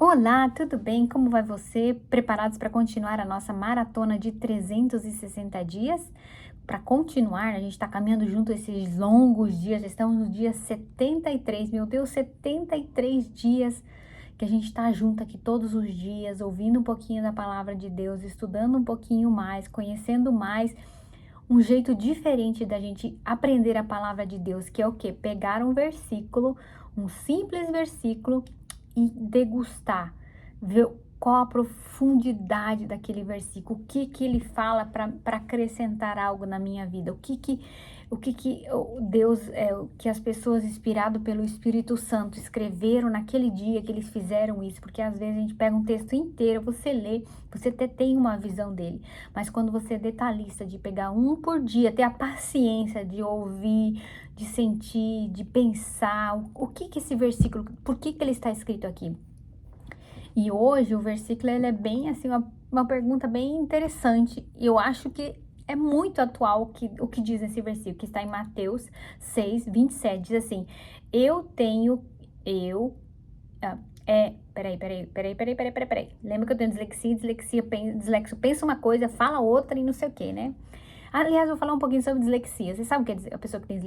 Olá, tudo bem? Como vai você? Preparados para continuar a nossa maratona de 360 dias? Para continuar, a gente está caminhando junto esses longos dias, já estamos no dia 73, meu Deus, 73 dias que a gente está junto aqui todos os dias, ouvindo um pouquinho da palavra de Deus, estudando um pouquinho mais, conhecendo mais, um jeito diferente da gente aprender a palavra de Deus, que é o quê? Pegar um versículo, um simples versículo e degustar, ver qual a profundidade daquele versículo, o que que ele fala para acrescentar algo na minha vida, o que que Deus, o que as pessoas inspirado pelo Espírito Santo escreveram naquele dia que eles fizeram isso, porque às vezes a gente pega um texto inteiro, você lê, você até tem uma visão dele, mas quando você é detalhista de pegar um por dia, ter a paciência de ouvir, de sentir, de pensar, o que que esse versículo, por que que ele está escrito aqui? E hoje o versículo ele é bem assim, uma pergunta bem interessante. Eu acho que é muito atual o que diz esse versículo, que está em Mateus 6:27, diz assim: Eu tenho, eu, peraí. Lembra que eu tenho dislexia, pensa uma coisa, fala outra e não sei o que, né? Aliás, eu vou falar um pouquinho sobre dislexia. Você sabe o que é a pessoa que tem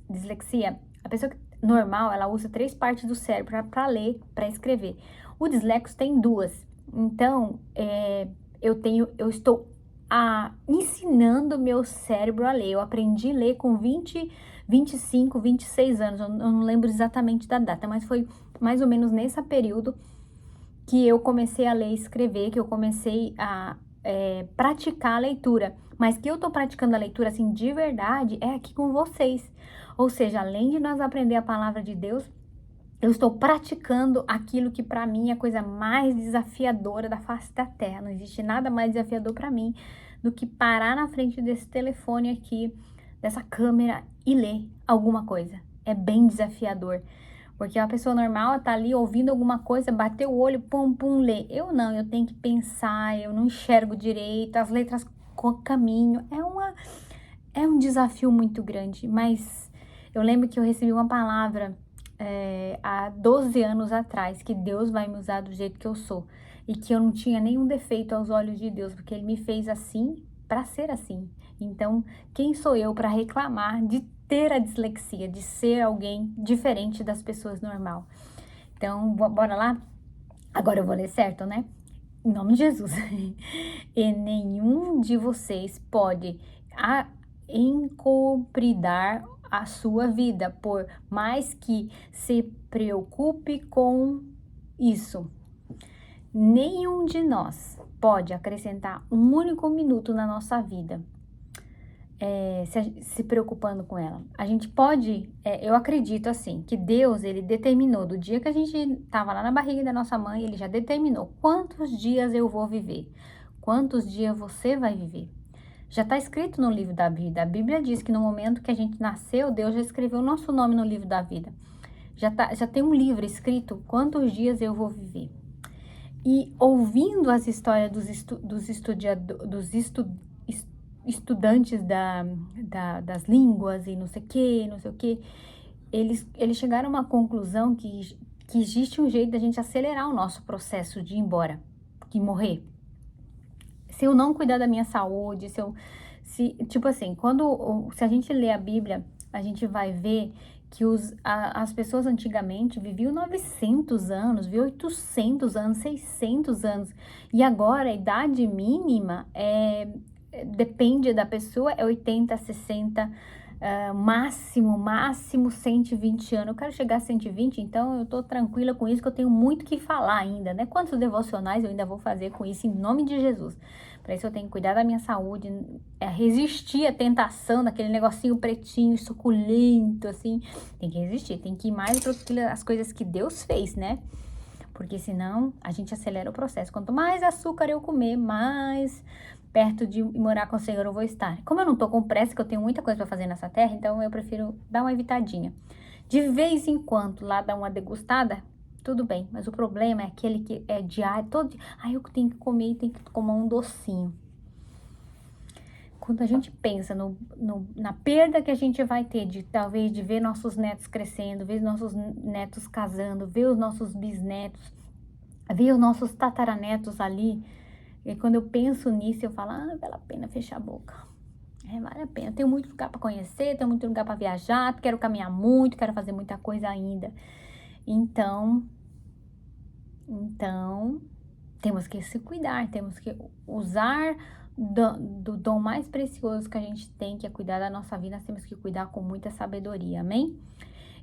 dislexia? A pessoa normal, ela usa 3 partes do cérebro para ler, para escrever. O dislexo tem 2. Então, eu estou ensinando meu cérebro a ler. Eu aprendi a ler com 20, 25, 26 anos. Eu não lembro exatamente da data, mas foi mais ou menos nesse período que eu comecei a ler e escrever, que eu comecei a praticar a leitura. Mas que eu tô praticando a leitura, assim, de verdade, é aqui com vocês. Ou seja, além de nós aprender a palavra de Deus, eu estou praticando aquilo que para mim é a coisa mais desafiadora da face da terra. Não existe nada mais desafiador para mim do que parar na frente desse telefone aqui, dessa câmera e ler alguma coisa. É bem desafiador. Porque uma pessoa normal tá ali ouvindo alguma coisa, bateu o olho, pum, pum, lê. Eu não, eu tenho que pensar, eu não enxergo direito, as letras caminho. É um desafio muito grande, mas eu lembro que eu recebi uma palavra há 12 anos atrás, que Deus vai me usar do jeito que eu sou. E que eu não tinha nenhum defeito aos olhos de Deus, porque Ele me fez assim para ser assim. Então, quem sou eu para reclamar de ter a dislexia, de ser alguém diferente das pessoas normal? Então, bora lá? Agora eu vou ler certo, né? Em nome de Jesus. E nenhum de vocês pode encobridar a sua vida, por mais que se preocupe com isso. Nenhum de nós pode acrescentar um único minuto na nossa vida se preocupando com ela. A gente pode, eu acredito assim, que Deus, ele determinou, do dia que a gente estava lá na barriga da nossa mãe, ele já determinou quantos dias eu vou viver, quantos dias você vai viver. Já está escrito no livro da vida. A Bíblia diz que no momento que a gente nasceu, Deus já escreveu o nosso nome no livro da vida. Já tem um livro escrito quantos dias eu vou viver. E ouvindo as histórias estudantes das línguas e não sei o que, eles chegaram a uma conclusão que existe um jeito da gente acelerar o nosso processo de ir embora, de morrer. Se eu não cuidar da minha saúde, tipo assim, se a gente lê a Bíblia, a gente vai ver que as pessoas antigamente viviam 900 anos, viviam 800 anos, 600 anos, e agora a idade mínima depende da pessoa, é 80, 60, máximo 120 anos. Eu quero chegar a 120, então eu tô tranquila com isso, que eu tenho muito que falar ainda, né? Quantos devocionais eu ainda vou fazer com isso, em nome de Jesus? Para isso eu tenho que cuidar da minha saúde, resistir à tentação daquele negocinho pretinho, suculento, assim. Tem que resistir, tem que ir mais para as coisas que Deus fez, né? Porque senão a gente acelera o processo. Quanto mais açúcar eu comer, mais perto de morar com o Senhor eu vou estar. Como eu não tô com pressa, que eu tenho muita coisa para fazer nessa terra, então eu prefiro dar uma evitadinha. De vez em quando, lá dar uma degustada, tudo bem. Mas o problema é aquele que é diário, todo dia. Eu tenho que comer e tenho que comer um docinho. Quando a gente pensa na perda que a gente vai ter talvez de ver nossos netos crescendo, ver nossos netos casando, ver os nossos bisnetos, ver os nossos tataranetos ali. E quando eu penso nisso, eu falo, vale a pena fechar a boca. Vale a pena. Tenho muito lugar para conhecer, tenho muito lugar para viajar, quero caminhar muito, quero fazer muita coisa ainda. Então, temos que se cuidar, temos que usar do dom mais precioso que a gente tem, que é cuidar da nossa vida, nós temos que cuidar com muita sabedoria, amém?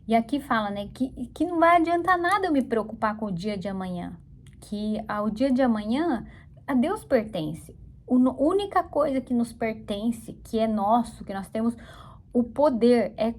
E aqui fala, né, que não vai adiantar nada eu me preocupar com o dia de amanhã, que ao dia de amanhã a Deus pertence. A única coisa que nos pertence, que é nosso, que nós temos o poder, é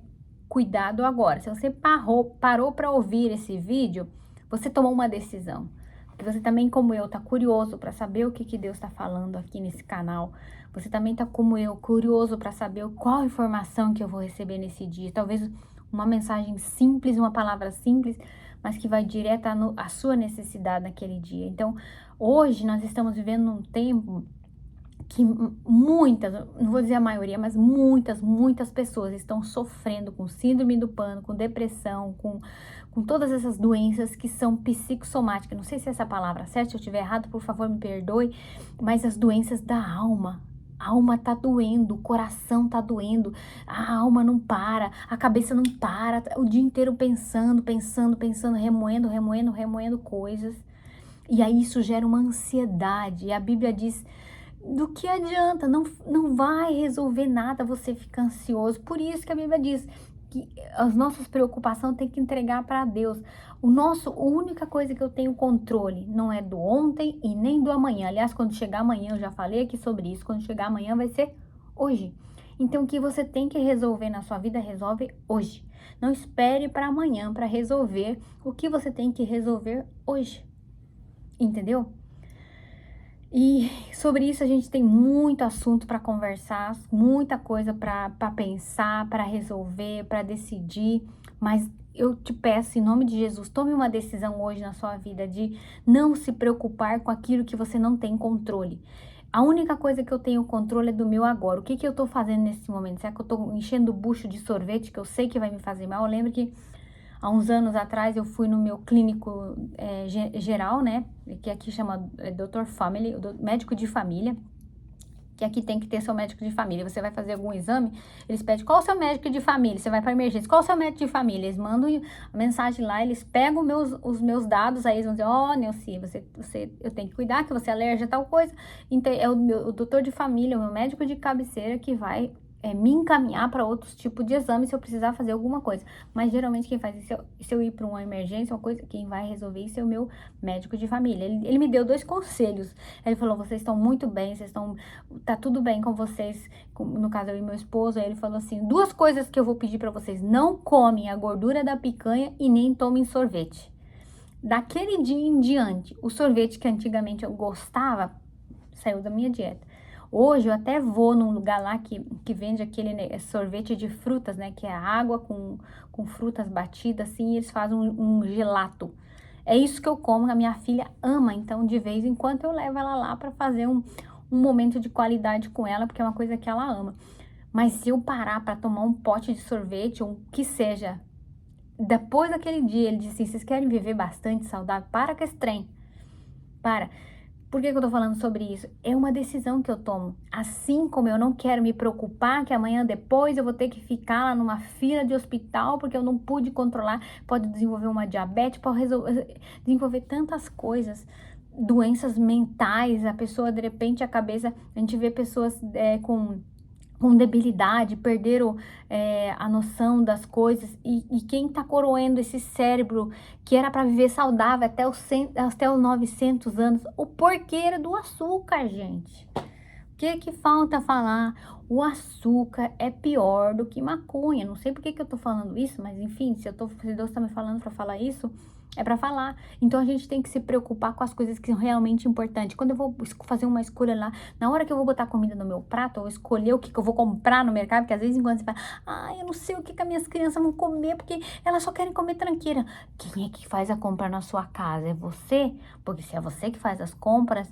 cuidar do agora. Se você parou para ouvir esse vídeo, você tomou uma decisão. Porque você também, como eu, tá curioso para saber o que Deus está falando aqui nesse canal. Você também tá, como eu, curioso para saber qual informação que eu vou receber nesse dia. Talvez uma mensagem simples, uma palavra simples, mas que vai direto à sua necessidade naquele dia. Então, hoje nós estamos vivendo num tempo que muitas, não vou dizer a maioria, mas muitas pessoas estão sofrendo com síndrome do pânico, com depressão, com todas essas doenças que são psicossomáticas. Não sei se é essa palavra certa, se eu estiver errado, por favor, me perdoe, mas as doenças da alma. A alma tá doendo, o coração tá doendo, a alma não para, a cabeça não para, o dia inteiro pensando, remoendo coisas. E aí isso gera uma ansiedade. E a Bíblia diz, do que adianta? Não vai resolver nada você ficar ansioso. Por isso que a Bíblia diz que as nossas preocupações tem que entregar para Deus. A única coisa que eu tenho controle não é do ontem e nem do amanhã. Aliás, quando chegar amanhã, eu já falei aqui sobre isso, quando chegar amanhã vai ser hoje. Então, o que você tem que resolver na sua vida, resolve hoje. Não espere para amanhã para resolver o que você tem que resolver hoje. Entendeu? E sobre isso a gente tem muito assunto para conversar, muita coisa para pensar, para resolver, para decidir, mas eu te peço, em nome de Jesus, tome uma decisão hoje na sua vida de não se preocupar com aquilo que você não tem controle. A única coisa que eu tenho controle é do meu agora. O que eu tô fazendo nesse momento? Será que eu tô enchendo o bucho de sorvete que eu sei que vai me fazer mal? Eu lembro que há uns anos atrás eu fui no meu clínico geral, né? Que aqui chama Dr. Family, médico de família. Que aqui tem que ter seu médico de família. Você vai fazer algum exame, eles pedem qual é o seu médico de família. Você vai para emergência, qual é o seu médico de família? Eles mandam a mensagem lá, eles pegam os meus dados, aí eles vão dizer, Neuci, eu tenho que cuidar que você é alérgica a tal coisa. Então, é o doutor de família, o meu médico de cabeceira que vai me encaminhar para outros tipos de exames se eu precisar fazer alguma coisa. Mas geralmente quem faz isso, se eu ir para uma emergência, uma coisa, quem vai resolver isso é o meu médico de família. Ele me deu 2 conselhos. Ele falou, vocês estão muito bem, tá tudo bem com vocês, no caso eu e meu esposo. Aí ele falou assim, 2 coisas que eu vou pedir para vocês: não comem a gordura da picanha e nem tomem sorvete. Daquele dia em diante, o sorvete que antigamente eu gostava, saiu da minha dieta. Hoje eu até vou num lugar lá que vende aquele sorvete de frutas, né? Que é água com frutas batidas, assim, e eles fazem um gelato. É isso que eu como, a minha filha ama, então de vez em quando eu levo ela lá para fazer um momento de qualidade com ela, porque é uma coisa que ela ama. Mas se eu parar para tomar um pote de sorvete, ou o que seja, depois daquele dia, ele disse assim, vocês querem viver bastante saudável? Para com esse trem, para. Por que eu tô falando sobre isso? É uma decisão que eu tomo. Assim como eu não quero me preocupar que amanhã depois eu vou ter que ficar lá numa fila de hospital porque eu não pude controlar, pode desenvolver uma diabetes, pode desenvolver tantas coisas, doenças mentais, a pessoa de repente a cabeça, a gente vê pessoas com debilidade, perderam a noção das coisas, e quem tá coroando esse cérebro que era para viver saudável até os 900 anos, o porquê do açúcar, gente. O que falta falar? O açúcar é pior do que maconha. Não sei por que eu tô falando isso, mas enfim, se Deus tá me falando para falar isso, é para falar. Então a gente tem que se preocupar com as coisas que são realmente importantes. Quando eu vou fazer uma escolha lá, na hora que eu vou botar comida no meu prato, ou escolher o que eu vou comprar no mercado, porque às vezes enquanto você fala, eu não sei o que as minhas crianças vão comer, porque elas só querem comer tranqueira. Quem é que faz a compra na sua casa? É você? Porque se é você que faz as compras,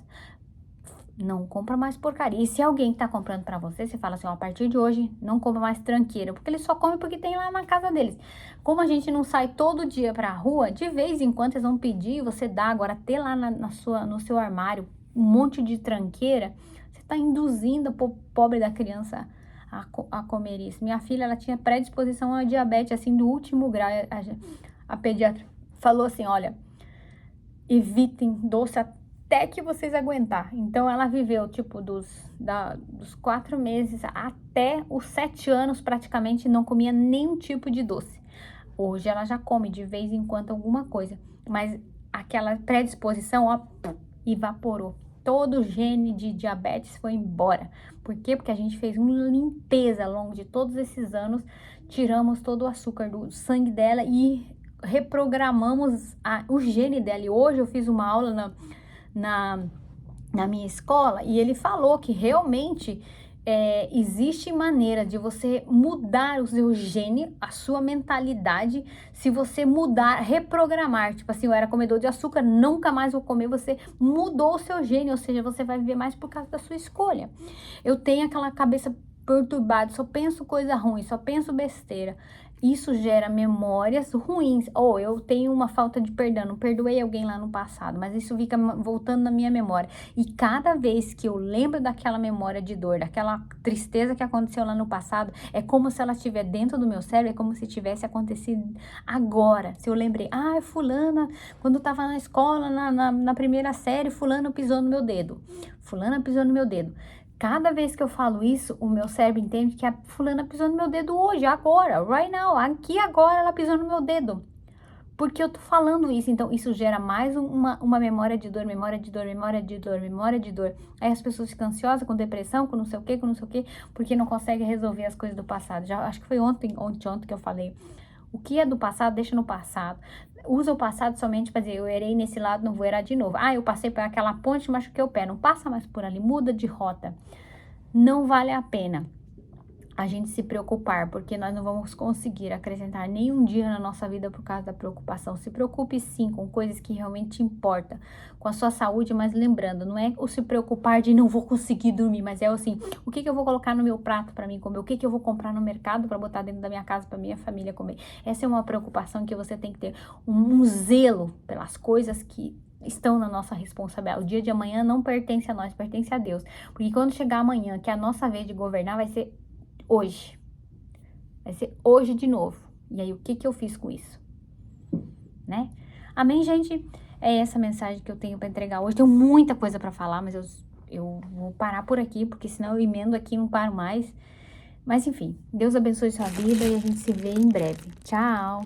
não compra mais porcaria. E se alguém tá comprando pra você, você fala assim, ó, a partir de hoje, não compra mais tranqueira, porque eles só comem porque tem lá na casa deles. Como a gente não sai todo dia pra rua, de vez em quando eles vão pedir, você dá. Agora, ter lá no seu armário um monte de tranqueira, você tá induzindo o pobre da criança a comer isso. Minha filha, ela tinha predisposição a diabetes, assim, do último grau. A pediatra falou assim, olha, evitem doce até que vocês aguentar. Então, ela viveu, tipo, dos 4 meses até os 7 anos, praticamente, não comia nenhum tipo de doce. Hoje, ela já come de vez em quando alguma coisa, mas aquela predisposição, ó, evaporou. Todo o gene de diabetes foi embora. Por quê? Porque a gente fez uma limpeza ao longo de todos esses anos, tiramos todo o açúcar do sangue dela e reprogramamos o gene dela. E hoje eu fiz uma aula na, na minha escola e ele falou que realmente existe maneira de você mudar o seu gene, a sua mentalidade, se você mudar, reprogramar. Tipo assim, eu era comedor de açúcar, nunca mais vou comer. Você mudou o seu gene, ou seja, você vai viver mais por causa da sua escolha. Eu tenho aquela cabeça perturbada, só penso coisa ruim, só penso besteira. Isso gera memórias ruins. Ou eu tenho uma falta de perdão, não perdoei alguém lá no passado, mas isso fica voltando na minha memória. E cada vez que eu lembro daquela memória de dor, daquela tristeza que aconteceu lá no passado, é como se ela estivesse dentro do meu cérebro, é como se tivesse acontecido agora. Se eu lembrei, fulana, quando eu tava na escola, na primeira série, fulano pisou no meu dedo. Fulana pisou no meu dedo. Cada vez que eu falo isso, o meu cérebro entende que a fulana pisou no meu dedo hoje, agora, right now, aqui agora ela pisou no meu dedo. Porque eu tô falando isso, então isso gera mais uma memória de dor, memória de dor, memória de dor, memória de dor. Aí as pessoas ficam ansiosas, com depressão, com não sei o que, com não sei o que, porque não conseguem resolver as coisas do passado. Já acho que foi ontem que eu falei. O que é do passado, deixa no passado. Usa o passado somente para dizer, eu errei nesse lado, não vou errar de novo. Eu passei por aquela ponte, machuquei o pé. Não passa mais por ali, muda de rota. Não vale a pena a gente se preocupar, porque nós não vamos conseguir acrescentar nenhum dia na nossa vida por causa da preocupação. Se preocupe sim com coisas que realmente importam, com a sua saúde, mas lembrando, não é o se preocupar de não vou conseguir dormir, mas é assim, o que eu vou colocar no meu prato para mim comer, o que eu vou comprar no mercado para botar dentro da minha casa para minha família comer. Essa é uma preocupação que você tem que ter, um zelo pelas coisas que estão na nossa responsabilidade. O dia de amanhã não pertence a nós, pertence a Deus. Porque quando chegar amanhã, que é a nossa vez de governar, vai ser hoje. Vai ser hoje de novo. E aí, o que eu fiz com isso? Né? Amém, gente? É essa mensagem que eu tenho para entregar hoje. Tenho muita coisa para falar, mas eu vou parar por aqui, porque senão eu emendo aqui e não paro mais. Mas enfim, Deus abençoe sua vida e a gente se vê em breve. Tchau!